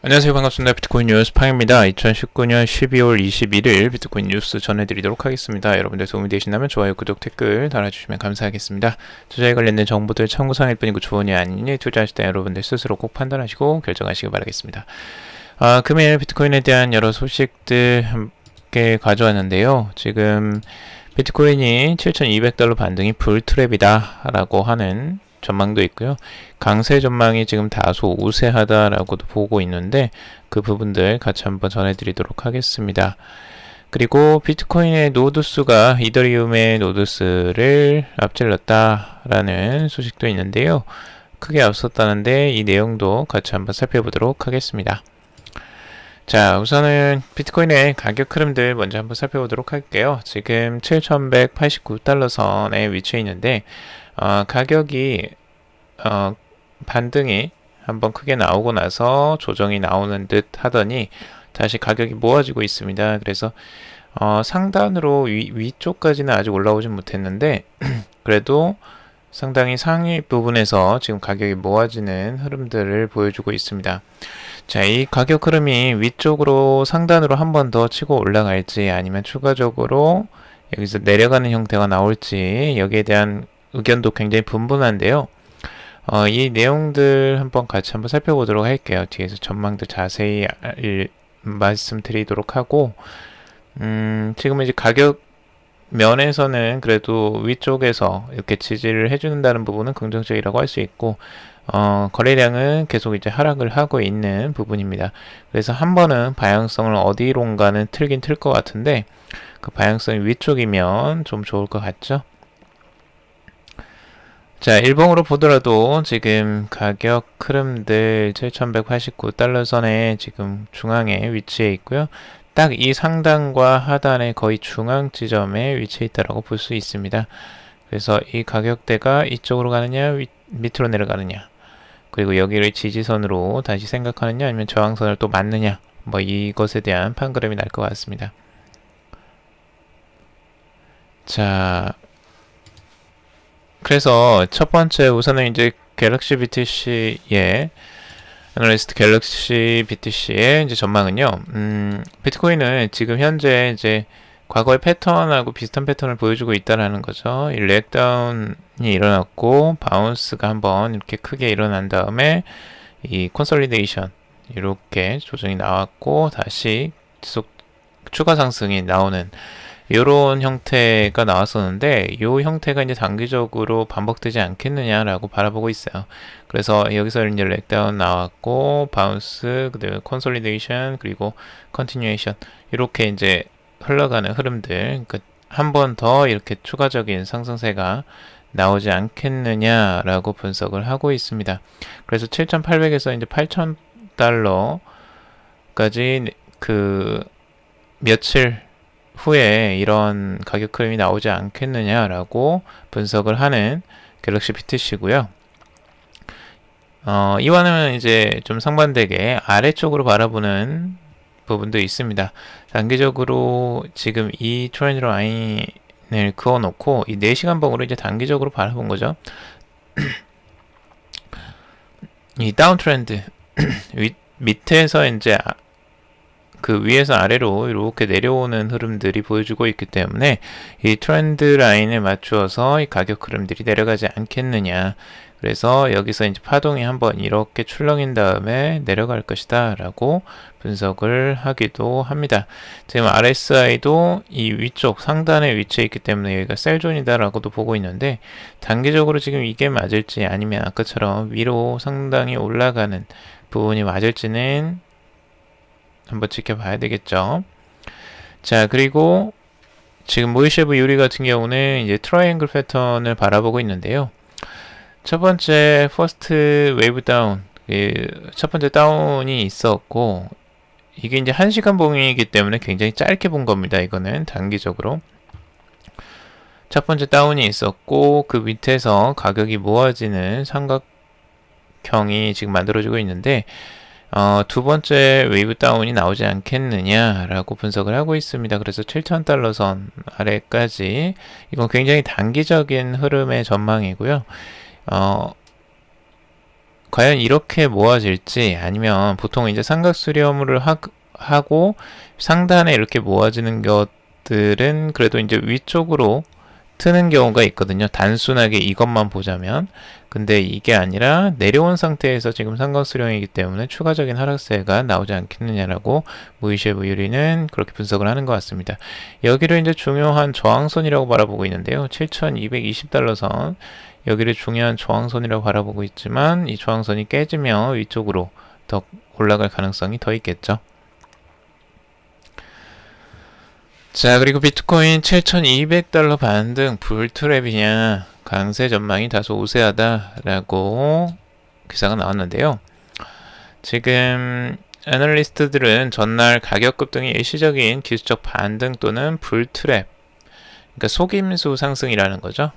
안녕하세요. 반갑습니다. 비트코인 뉴스 파입니다. 2019년 12월 21일 비트코인 뉴스 전해드리도록 하겠습니다. 여러분들 도움이 되신다면 좋아요, 구독, 댓글 달아주시면 감사하겠습니다. 투자에 관련된 정보들 참고사항일 뿐이고 조언이 아니니 투자하실 때 여러분들 스스로 꼭 판단하시고 결정하시기 바라겠습니다. 금일 비트코인에 대한 여러 소식들 함께 가져왔는데요. 지금 비트코인이 7,200달러 반등이 불트랩이다 라고 하는 전망도 있고요. 강세 전망이 지금 다소 우세하다라고도 보고 있는데 그 부분들 같이 한번 전해드리도록 하겠습니다. 그리고 비트코인의 노드 수가 이더리움의 노드 수를 앞질렀다라는 소식도 있는데요. 크게 앞섰다는데 이 내용도 같이 한번 살펴보도록 하겠습니다. 자, 우선은 비트코인의 가격 흐름들 먼저 한번 살펴보도록 할게요. 지금 7,189달러 선에 위치해 있는데 가격이 반등이 한번 크게 나오고 나서 조정이 나오는 듯 하더니 다시 가격이 모아지고 있습니다. 그래서 상단으로 위쪽까지는 아직 올라오진 못했는데 그래도 상당히 상위 부분에서 지금 가격이 모아지는 흐름들을 보여주고 있습니다. 자, 이 가격 흐름이 위쪽으로 상단으로 한 번 더 치고 올라갈지 아니면 추가적으로 여기서 내려가는 형태가 나올지 여기에 대한 의견도 굉장히 분분한데요. 이 내용들 한번 같이 한번 살펴보도록 할게요. 뒤에서 전망들 자세히 말씀드리도록 하고 지금 이제 가격 면에서는 그래도 위쪽에서 이렇게 지지를 해준다는 부분은 긍정적이라고 할 수 있고 거래량은 계속 이제 하락을 하고 있는 부분입니다. 그래서 한 번은 방향성을 어디론가는 틀긴 틀 것 같은데 그 방향성이 위쪽이면 좀 좋을 것 같죠? 자, 일봉으로 보더라도 지금 가격 흐름들 7,189달러 선에 지금 중앙에 위치해 있고요. 딱 이 상단과 하단의 거의 중앙 지점에 위치해 있다고 볼 수 있습니다. 그래서 이 가격대가 이쪽으로 가느냐 밑으로 내려가느냐 그리고 여기를 지지선으로 다시 생각하느냐 아니면 저항선을 또 맞느냐 뭐 이것에 대한 판가름이 날 것 같습니다. 자, 그래서 첫 번째 우선은 이제 갤럭시 BTC의 애널리스트 갤럭시 BTC의 이제 전망은요. 비트코인은 지금 현재 이제 과거의 패턴하고 비슷한 패턴을 보여주고 있다라는 거죠. 이 렉다운이 일어났고 바운스가 한번 이렇게 크게 일어난 다음에 이 콘솔리데이션 이렇게 조정이 나왔고 다시 지속 추가 상승이 나오는 이런 형태가 나왔었는데 이 형태가 이제 단기적으로 반복되지 않겠느냐라고 바라보고 있어요. 그래서 여기서 이제 렉다운 나왔고 바운스 그다음에 콘솔리데이션 그리고 컨티뉴에이션 이렇게 이제 흘러가는 흐름들 한 번 더 이렇게 추가적인 상승세가 나오지 않겠느냐라고 분석을 하고 있습니다. 그래서 7,800에서 이제 8,000달러까지 그 며칠 후에 이런 가격 흐름이 나오지 않겠느냐라고 분석을 하는 갤럭시 BTC고요. 이와는 이제 좀 상반되게 아래쪽으로 바라보는 부분도 있습니다. 단기적으로 지금 이 트렌드 라인을 그어놓고 이 4시간 봉으로 이제 단기적으로 바라본 거죠. 이 다운 트렌드 밑에서 이제 그 위에서 아래로 이렇게 내려오는 흐름들이 보여주고 있기 때문에 이 트렌드 라인에 맞추어서 이 가격 흐름들이 내려가지 않겠느냐. 그래서 여기서 이제 파동이 한번 이렇게 출렁인 다음에 내려갈 것이다 라고 분석을 하기도 합니다. 지금 RSI도 이 위쪽 상단에 위치해 있기 때문에 여기가 셀존이다 라고도 보고 있는데 단기적으로 지금 이게 맞을지 아니면 아까처럼 위로 상당히 올라가는 부분이 맞을지는 한번 지켜봐야 되겠죠. 자, 그리고 지금 모이쉐브 유리 같은 경우는 이제 트라이앵글 패턴을 바라보고 있는데요. 첫 번째 퍼스트 웨이브 다운, 첫 번째 다운이 있었고 이게 이제 1시간 봉이기 때문에 굉장히 짧게 본 겁니다. 이거는 단기적으로 첫 번째 다운이 있었고 그 밑에서 가격이 모아지는 삼각형이 지금 만들어지고 있는데 두 번째 웨이브 다운이 나오지 않겠느냐라고 분석을 하고 있습니다. 그래서 7,000달러 선 아래까지 이건 굉장히 단기적인 흐름의 전망이고요. 과연 이렇게 모아질지 아니면 보통 이제 삼각수렴을 하고 상단에 이렇게 모아지는 것들은 그래도 이제 위쪽으로 트는 경우가 있거든요. 단순하게 이것만 보자면. 근데 이게 아니라 내려온 상태에서 지금 삼각수렴이기 때문에 추가적인 하락세가 나오지 않겠느냐라고 무이쉐 무유리는 그렇게 분석을 하는 것 같습니다. 여기를 이제 중요한 저항선이라고 바라보고 있는데요. 7,220달러 선. 여기를 중요한 저항선이라고 바라보고 있지만 이 저항선이 깨지면 위쪽으로 더 올라갈 가능성이 더 있겠죠. 자, 그리고 비트코인 7,200달러 반등 불트랩이냐 강세 전망이 다소 우세하다라고 기사가 나왔는데요. 지금 애널리스트들은 전날 가격 급등이 일시적인 기술적 반등 또는 불트랩, 그러니까 속임수 상승이라는 거죠.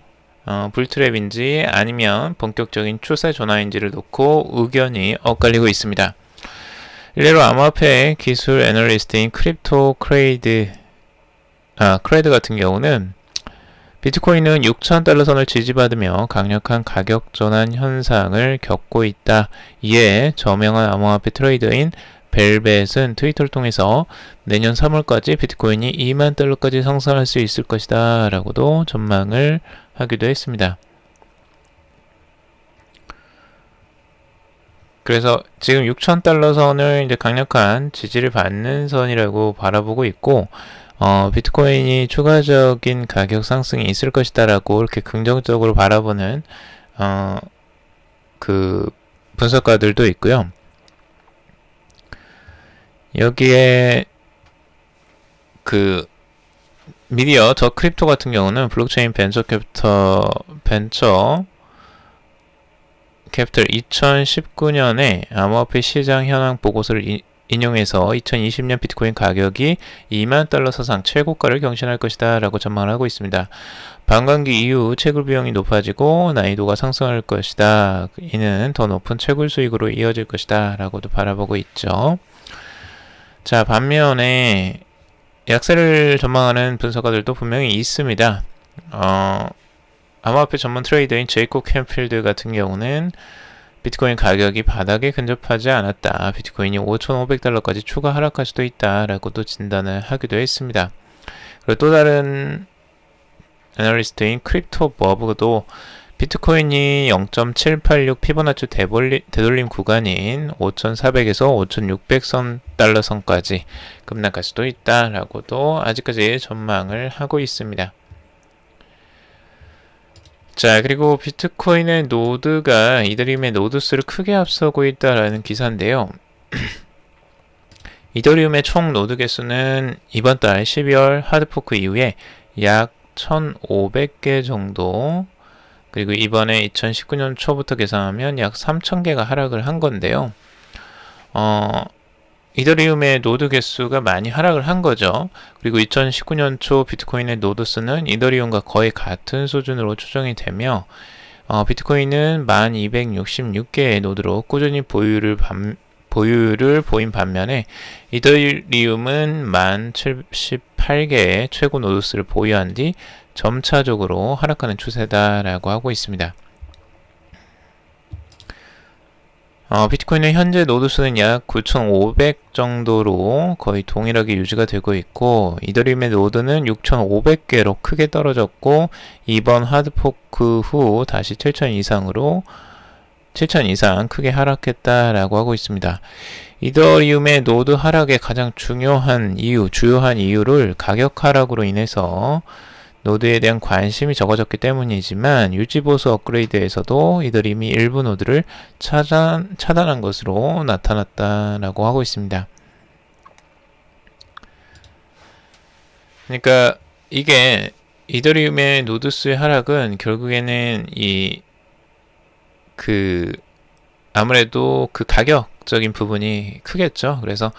불트랩인지 아니면 본격적인 추세 전환인지를 놓고 의견이 엇갈리고 있습니다. 일례로 암호화폐 기술 애널리스트인 크레이드 같은 경우는 비트코인은 6,000달러 선을 지지받으며 강력한 가격 전환 현상을 겪고 있다. 이에 저명한 암호화폐 트레이더인 벨벳은 트위터를 통해서 내년 3월까지 비트코인이 2만 달러까지 상승할 수 있을 것이다 라고도 전망을 하기도 했습니다. 그래서 지금 6,000달러 선을 이제 강력한 지지를 받는 선이라고 바라보고 있고, 비트코인이 추가적인 가격 상승이 있을 것이다 라고 이렇게 긍정적으로 바라보는 그 분석가들도 있고요. 여기에 그 미디어 더 크립토 같은 경우는 블록체인 벤처 캐피털 2019년에 암호화폐 시장 현황 보고서를 인용해서 2020년 비트코인 가격이 2만 달러 사상 최고가를 경신할 것이다 라고 전망을 하고 있습니다. 반감기 이후 채굴 비용이 높아지고 난이도가 상승할 것이다. 이는 더 높은 채굴 수익으로 이어질 것이다 라고도 바라보고 있죠. 자, 반면에 약세를 전망하는 분석가들도 분명히 있습니다. 암호화폐 전문 트레이더인 제이콥 캠필드 같은 경우는 비트코인 가격이 바닥에 근접하지 않았다. 비트코인이 5,500달러까지 추가 하락할 수도 있다. 라고도 진단을 하기도 했습니다. 그리고 또 다른 애널리스트인 크립토 버브도 비트코인이 0.786 피보나치 되돌림 구간인 5,400에서 5,600선 달러 선까지 급락할 수도 있다. 라고도 아직까지 전망을 하고 있습니다. 자, 그리고 비트코인의 노드가 이더리움의 노드 수를 크게 앞서고 있다라는 기사인데요. 이더리움의 총 노드 개수는 이번 달 12월 하드포크 이후에 약 1,500개 정도, 그리고 이번에 2019년 초부터 계산하면 약 3,000개가 하락을 한 건데요. 이더리움의 노드 개수가 많이 하락을 한 거죠. 그리고 2019년 초 비트코인의 노드 수는 이더리움과 거의 같은 수준으로 추정이 되며, 비트코인은 1266개의 노드로 꾸준히 보유를 보인 반면에 이더리움은 1078개의 최고 노드 수를 보유한 뒤 점차적으로 하락하는 추세다라고 하고 있습니다. 비트코인의 현재 노드 수는 약 9,500 정도로 거의 동일하게 유지가 되고 있고, 이더리움의 노드는 6,500개로 크게 떨어졌고, 이번 하드포크 후 다시 7,000 이상 크게 하락했다라고 하고 있습니다. 이더리움의 노드 하락의 가장 주요한 이유를 가격 하락으로 인해서 노드에 대한 관심이 적어졌기 때문이지만, 유지보수 업그레이드에서도 이더리움이 일부 노드를 차단한 것으로 나타났다라고 하고 있습니다. 그러니까 이게 이더리움의 노드 수의 하락은 결국에는 아무래도 그 가격적인 부분이 크겠죠. 그래서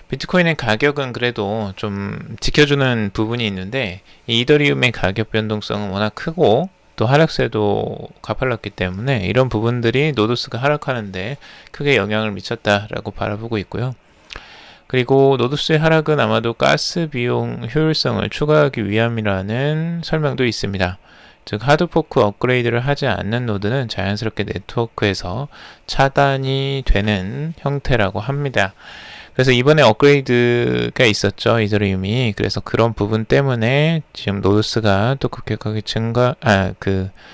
비트코인의 가격은 그래도 좀 지켜주는 부분이 있는데, 이 이더리움의 가격 변동성은 워낙 크고 또 하락세도 가팔랐기 때문에 이런 부분들이 노드수가 하락하는데 크게 영향을 미쳤다라고 바라보고 있고요. 그리고 노드수의 하락은 아마도 가스 비용 효율성을 추가하기 위함이라는 설명도 있습니다. 즉 하드포크 업그레이드를 하지 않는 노드는 자연스럽게 네트워크에서 차단이 되는 형태라고 합니다. 그래서 이번에 업그레이드가 있었죠, 이더리움이. 그래서 그런 부분 때문에 지금 노드스가 또 급격하게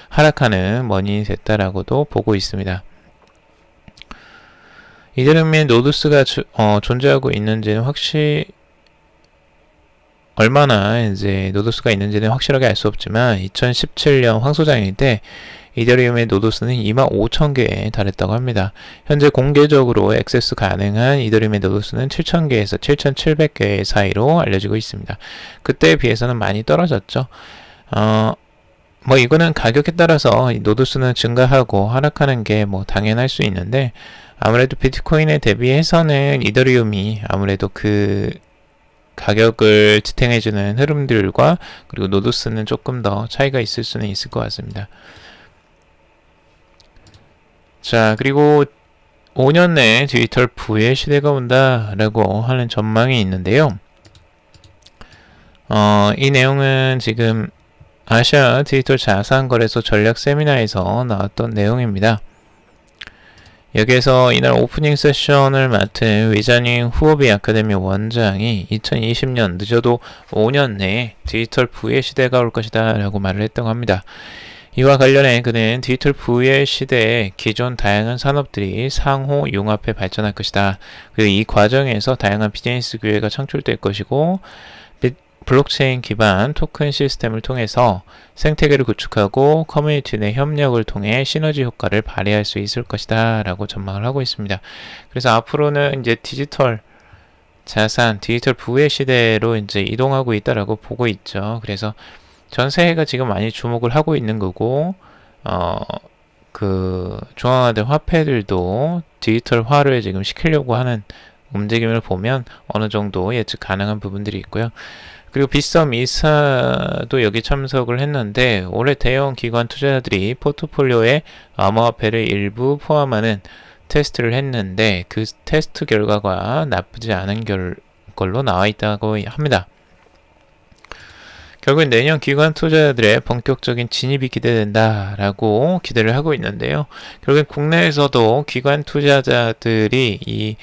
하락하는 원인이 됐다라고도 보고 있습니다. 이더리움의 노드스가 존재하고 있는지는 얼마나 이제 노드스가 있는지는 확실하게 알 수 없지만 2017년 황소장일 때 이더리움의 노드스는 25,000개에 달했다고 합니다. 현재 공개적으로 액세스 가능한 이더리움의 노드스는 7,000개에서 7,700개 사이로 알려지고 있습니다. 그때에 비해서는 많이 떨어졌죠. 뭐 이거는 가격에 따라서 노드수는 증가하고 하락하는 게 뭐 당연할 수 있는데, 아무래도 비트코인에 대비해서는 이더리움이 아무래도 그 가격을 지탱해주는 흐름들과 그리고 노드스는 조금 더 차이가 있을 수는 있을 것 같습니다. 자, 그리고 5년 내에 디지털 부의 시대가 온다라고 하는 전망이 있는데요. 이 내용은 지금 아시아 디지털 자산거래소 전략 세미나에서 나왔던 내용입니다. 여기에서 이날 오프닝 세션을 맡은 위자닝 후오비 아카데미 원장이 2020년 늦어도 5년 내에 디지털 부의 시대가 올 것이다 라고 말을 했다고 합니다. 이와 관련해 그는 디지털 부의 시대에 기존 다양한 산업들이 상호 융합해 발전할 것이다. 그리고 이 과정에서 다양한 비즈니스 기회가 창출될 것이고, 블록체인 기반 토큰 시스템을 통해서 생태계를 구축하고 커뮤니티 내 협력을 통해 시너지 효과를 발휘할 수 있을 것이다 라고 전망을 하고 있습니다. 그래서 앞으로는 이제 디지털 자산, 디지털 부의 시대로 이제 이동하고 있다라고 보고 있죠. 그래서 전 세계가 지금 많이 주목을 하고 있는 거고, 중앙화된 화폐들도 디지털화를 지금 시키려고 하는 움직임을 보면 어느 정도 예측 가능한 부분들이 있고요. 그리고 빗썸 이사도 여기 참석을 했는데, 올해 대형 기관 투자자들이 포트폴리오에 암호화폐를 일부 포함하는 테스트를 했는데 그 테스트 결과가 나쁘지 않은 걸로 나와 있다고 합니다. 결국 내년 기관 투자자들의 본격적인 진입이 기대된다라고 기대를 하고 있는데요. 결국 국내에서도 기관 투자자들이 이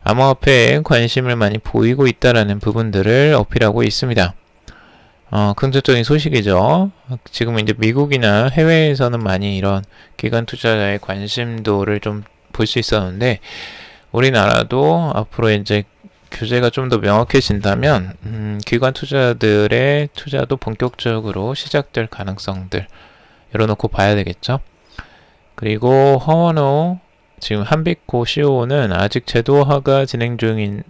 암호화폐에 관심을 많이 보이고 있다라는 부분들을 어필하고 있습니다. 긍정적인 소식이죠. 지금 이제 미국이나 해외에서는 많이 이런 기관 투자자의 관심도를 좀 볼 수 있었는데, 우리나라도 앞으로 이제 규제가 좀 더 명확해진다면 기관 투자들의 투자도 본격적으로 시작될 가능성들 열어놓고 봐야 되겠죠. 그리고 허원호 지금 한빛코 CEO는 아직 제도화가 진행 중이긴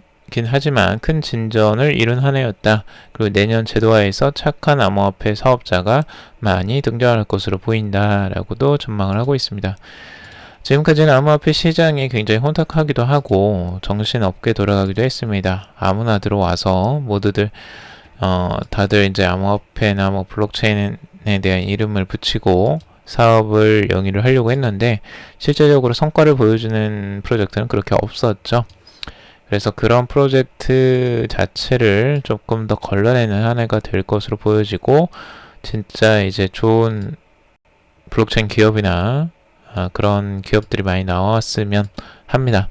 하지만 큰 진전을 이룬 한 해였다. 그리고 내년 제도화에서 착한 암호화폐 사업자가 많이 등장할 것으로 보인다라고도 전망을 하고 있습니다. 지금까지는 암호화폐 시장이 굉장히 혼탁하기도 하고 정신없게 돌아가기도 했습니다. 아무나 들어와서 모두들 다들 이제 암호화폐나 뭐 블록체인에 대한 이름을 붙이고 사업을 영위를 하려고 했는데, 실제적으로 성과를 보여주는 프로젝트는 그렇게 없었죠. 그래서 그런 프로젝트 자체를 조금 더 걸러내는 한 해가 될 것으로 보여지고, 진짜 이제 좋은 블록체인 기업이나 그런 기업들이 많이 나왔으면 합니다.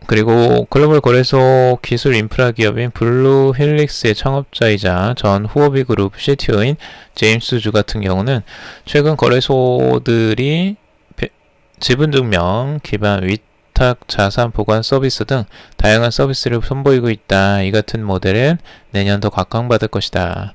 그리고 글로벌 거래소 기술 인프라 기업인 블루 힐릭스의 창업자이자 전 후오비 그룹 CTO인 제임스 주 같은 경우는 최근 거래소들이 지분증명 기반 위탁 자산 보관 서비스 등 다양한 서비스를 선보이고 있다. 이 같은 모델은 내년 더 각광받을 것이다.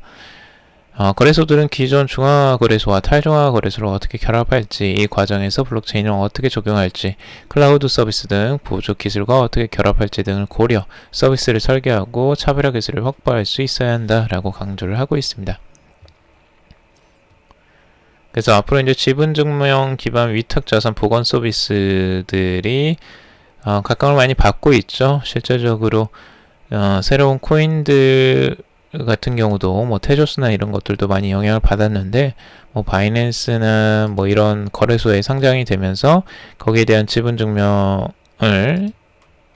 거래소들은 기존 중앙화 거래소와 탈중앙화 거래소를 어떻게 결합할지, 이 과정에서 블록체인을 어떻게 적용할지, 클라우드 서비스 등 보조 기술과 어떻게 결합할지 등을 고려, 서비스를 설계하고 차별화 기술을 확보할 수 있어야 한다라고 강조를 하고 있습니다. 그래서 앞으로 이제 지분증명 기반 위탁 자산 보관 서비스들이 각광을 많이 받고 있죠. 실제적으로 새로운 코인들 같은 경우도 뭐 테조스나 이런 것들도 많이 영향을 받았는데, 뭐 바이낸스나 뭐 이런 거래소에 상장이 되면서 거기에 대한 지분 증명을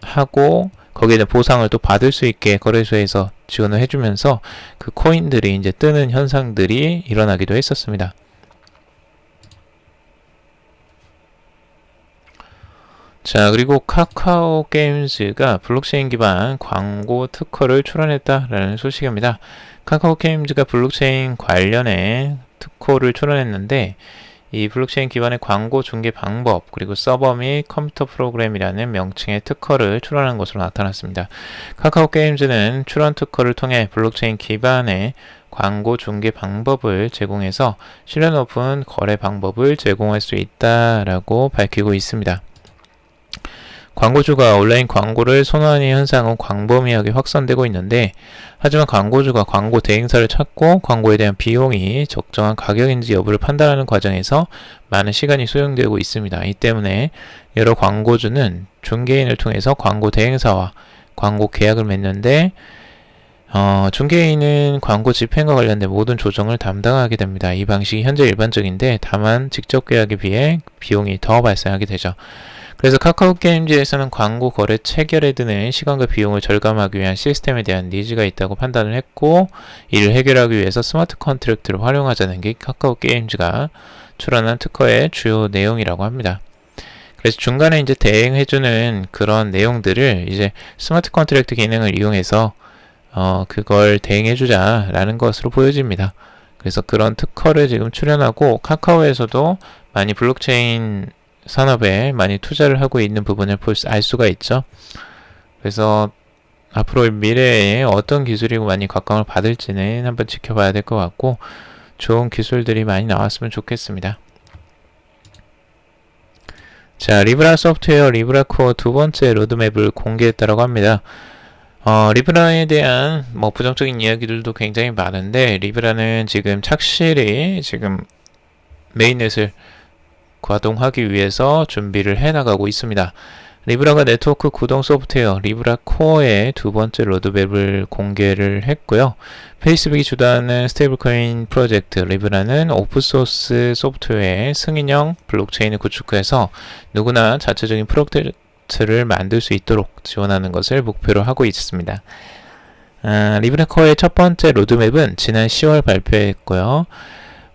하고 거기에 대한 보상을 또 받을 수 있게 거래소에서 지원을 해주면서 그 코인들이 이제 뜨는 현상들이 일어나기도 했었습니다. 자, 그리고 카카오 게임즈가 블록체인 기반 광고 특허를 출원했다라는 소식입니다. 카카오 게임즈가 블록체인 관련해 특허를 출원했는데, 이 블록체인 기반의 광고 중개 방법, 그리고 서버 및 컴퓨터 프로그램이라는 명칭의 특허를 출원한 것으로 나타났습니다. 카카오 게임즈는 출원 특허를 통해 블록체인 기반의 광고 중개 방법을 제공해서 신뢰 높은 거래 방법을 제공할 수 있다라고 밝히고 있습니다. 광고주가 온라인 광고를 선호하는 현상은 광범위하게 확산되고 있는데, 하지만 광고주가 광고 대행사를 찾고 광고에 대한 비용이 적정한 가격인지 여부를 판단하는 과정에서 많은 시간이 소요되고 있습니다. 이 때문에 여러 광고주는 중개인을 통해서 광고 대행사와 광고 계약을 맺는데, 중개인은 광고 집행과 관련된 모든 조정을 담당하게 됩니다. 이 방식이 현재 일반적인데, 다만 직접 계약에 비해 비용이 더 발생하게 되죠. 그래서 카카오 게임즈에서는 광고 거래 체결에 드는 시간과 비용을 절감하기 위한 시스템에 대한 니즈가 있다고 판단을 했고, 이를 해결하기 위해서 스마트 컨트랙트를 활용하자는 게 카카오 게임즈가 출원한 특허의 주요 내용이라고 합니다. 그래서 중간에 이제 대행해주는 그런 내용들을 이제 스마트 컨트랙트 기능을 이용해서 그걸 대행해주자라는 것으로 보여집니다. 그래서 그런 특허를 지금 출연하고, 카카오에서도 많이 블록체인 산업에 많이 투자를 하고 있는 부분을 알 수가 있죠. 그래서 앞으로 미래에 어떤 기술이 많이 각광을 받을지는 한번 지켜봐야 될 것 같고, 좋은 기술들이 많이 나왔으면 좋겠습니다. 자, 리브라 소프트웨어 리브라 코어 두 번째 로드맵을 공개했다고 합니다. 리브라에 대한 부정적인 이야기들도 굉장히 많은데, 리브라는 지금 착실히 지금 메인넷을 가동하기 위해서 준비를 해나가고 있습니다. 리브라가 네트워크 구동 소프트웨어 리브라 코어의 두 번째 로드맵을 공개를 했고요. 페이스북이 주도하는 스테이블코인 프로젝트 리브라는 오픈소스 소프트웨어의 승인형 블록체인을 구축해서 누구나 자체적인 프로젝트를 만들 수 있도록 지원하는 것을 목표로 하고 있습니다. 리브라 코어의 첫 번째 로드맵은 지난 10월 발표했고요.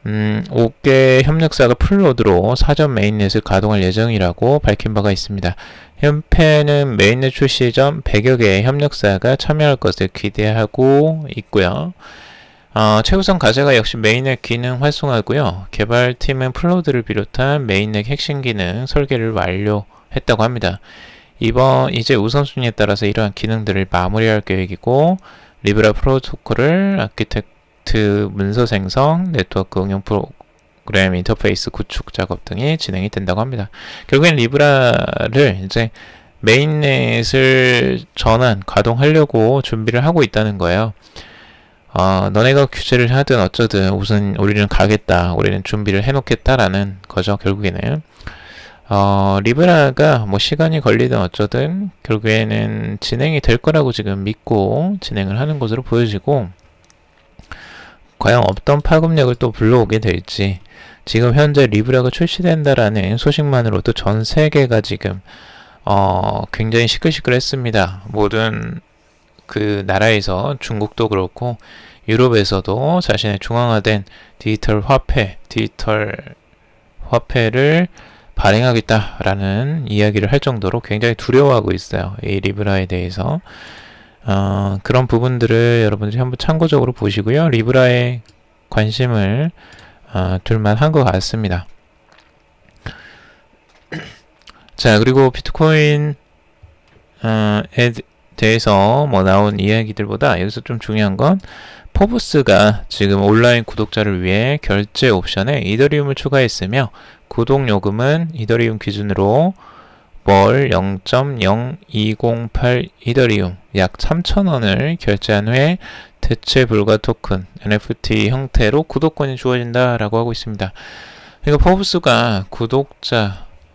5개 협력사가 풀로드로 사전 메인넷을 가동할 예정이라고 밝힌 바가 있습니다. 현재는 메인넷 출시 전 100여 개의 협력사가 참여할 것을 기대하고 있고요. 최우선 과제가 역시 메인넷 기능 활성화고요. 개발팀은 풀로드를 비롯한 메인넷 핵심 기능 설계를 완료했다고 합니다. 이제 우선순위에 따라서 이러한 기능들을 마무리할 계획이고, 리브라 프로토콜을 문서 생성, 네트워크 응용 프로그램 인터페이스 구축 작업 등이 진행이 된다고 합니다. 결국엔 리브라를 이제 메인넷을 가동하려고 준비를 하고 있다는 거예요. 너네가 규제를 하든 어쩌든 우선 우리는 가겠다, 우리는 준비를 해놓겠다라는 거죠. 결국에는 리브라가 시간이 걸리든 어쩌든 결국에는 진행이 될 거라고 지금 믿고 진행을 하는 것으로 보여지고, 과연 어떤 파급력을 또 불러오게 될지, 지금 현재 리브라가 출시된다라는 소식만으로도 전 세계가 지금 굉장히 시끌시끌했습니다. 모든 그 나라에서 중국도 그렇고 유럽에서도 자신의 중앙화된 디지털 화폐를 발행하겠다라는 이야기를 할 정도로 굉장히 두려워하고 있어요. 이 리브라에 대해서. 그런 부분들을 여러분들이 한번 참고적으로 보시고요. 리브라에 관심을 둘만한 것 같습니다. 자, 그리고 비트코인에 대해서 나온 이야기들보다 여기서 좀 중요한 건, 포브스가 지금 온라인 구독자를 위해 결제 옵션에 이더리움을 추가했으며, 구독 요금은 이더리움 기준으로 월 0.0208 이더리움 약 3,000원을 결제한 후에 대체 불가 토큰 NFT 형태로 구독권이 주어진다라고 하고 있습니다. 그러니까 포브스가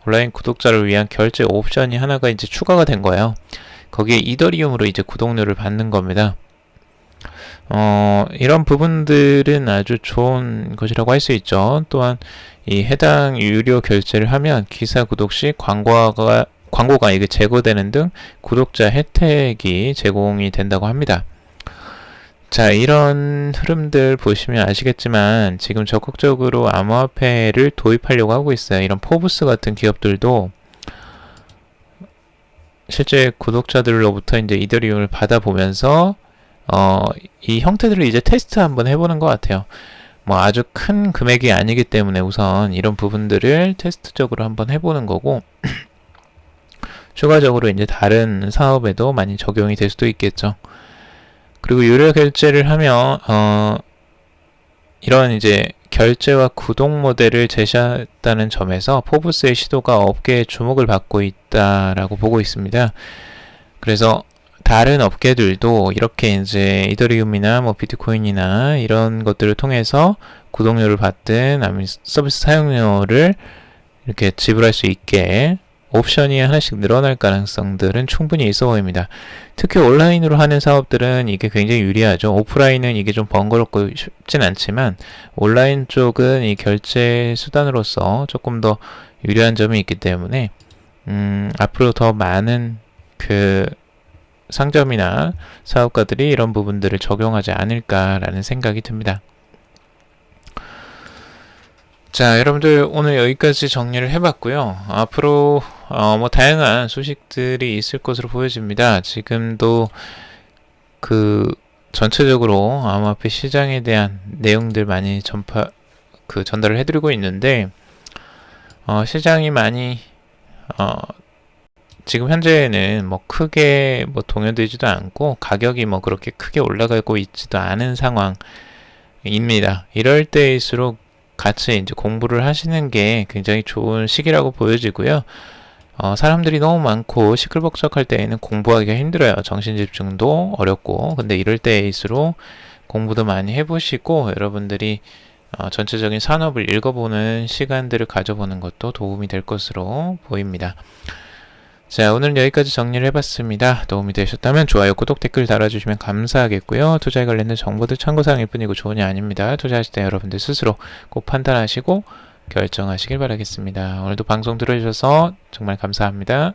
온라인 구독자를 위한 결제 옵션이 하나가 이제 추가가 된 거예요. 거기에 이더리움으로 이제 구독료를 받는 겁니다. 이런 부분들은 아주 좋은 것이라고 할 수 있죠. 또한 이 해당 유료 결제를 하면 기사 구독 시 광고가 광고가 이게 제거되는 등 구독자 혜택이 제공이 된다고 합니다. 자, 이런 흐름들 보시면 아시겠지만 지금 적극적으로 암호화폐를 도입하려고 하고 있어요. 이런 포브스 같은 기업들도 실제 구독자들로부터 이제 이더리움을 받아보면서 이 형태들을 이제 테스트 한번 해보는 것 같아요. 뭐 아주 큰 금액이 아니기 때문에 우선 이런 부분들을 테스트적으로 한번 해보는 거고 추가적으로 이제 다른 사업에도 많이 적용이 될 수도 있겠죠. 그리고 유료 결제를 하면 이런 이제 결제와 구독 모델을 제시했다는 점에서 포브스의 시도가 업계의 주목을 받고 있다라고 보고 있습니다. 그래서 다른 업계들도 이렇게 이제 이더리움이나 뭐 비트코인이나 이런 것들을 통해서 구독료를 받든 아니면 서비스 사용료를 이렇게 지불할 수 있게 옵션이 하나씩 늘어날 가능성들은 충분히 있어 보입니다. 특히 온라인으로 하는 사업들은 이게 굉장히 유리하죠. 오프라인은 이게 좀 번거롭고 쉽진 않지만 온라인 쪽은 이 결제 수단으로서 조금 더 유리한 점이 있기 때문에 앞으로 더 많은 그 상점이나 사업가들이 이런 부분들을 적용하지 않을까라는 생각이 듭니다. 자, 여러분들 오늘 여기까지 정리를 해봤고요. 앞으로 뭐 다양한 소식들이 있을 것으로 보여집니다. 지금도 그 전체적으로 암호화폐 시장에 대한 내용들 많이 전달을 해드리고 있는데 시장이 많이 지금 현재는 뭐 크게 뭐 동요되지도 않고 가격이 뭐 그렇게 크게 올라가고 있지도 않은 상황입니다. 이럴 때일수록 같이 이제 공부를 하시는 게 굉장히 좋은 시기라고 보여지고요. 사람들이 너무 많고 시끌벅적할 때에는 공부하기가 힘들어요. 정신집중도 어렵고. 근데 이럴 때일수록 공부도 많이 해보시고 여러분들이 전체적인 산업을 읽어보는 시간들을 가져보는 것도 도움이 될 것으로 보입니다. 자, 오늘은 여기까지 정리를 해봤습니다. 도움이 되셨다면 좋아요, 구독, 댓글 달아주시면 감사하겠고요. 투자에 관련된 정보들 참고사항일 뿐이고 조언이 아닙니다. 투자하실 때 여러분들 스스로 꼭 판단하시고 결정하시길 바라겠습니다. 오늘도 방송 들어주셔서 정말 감사합니다.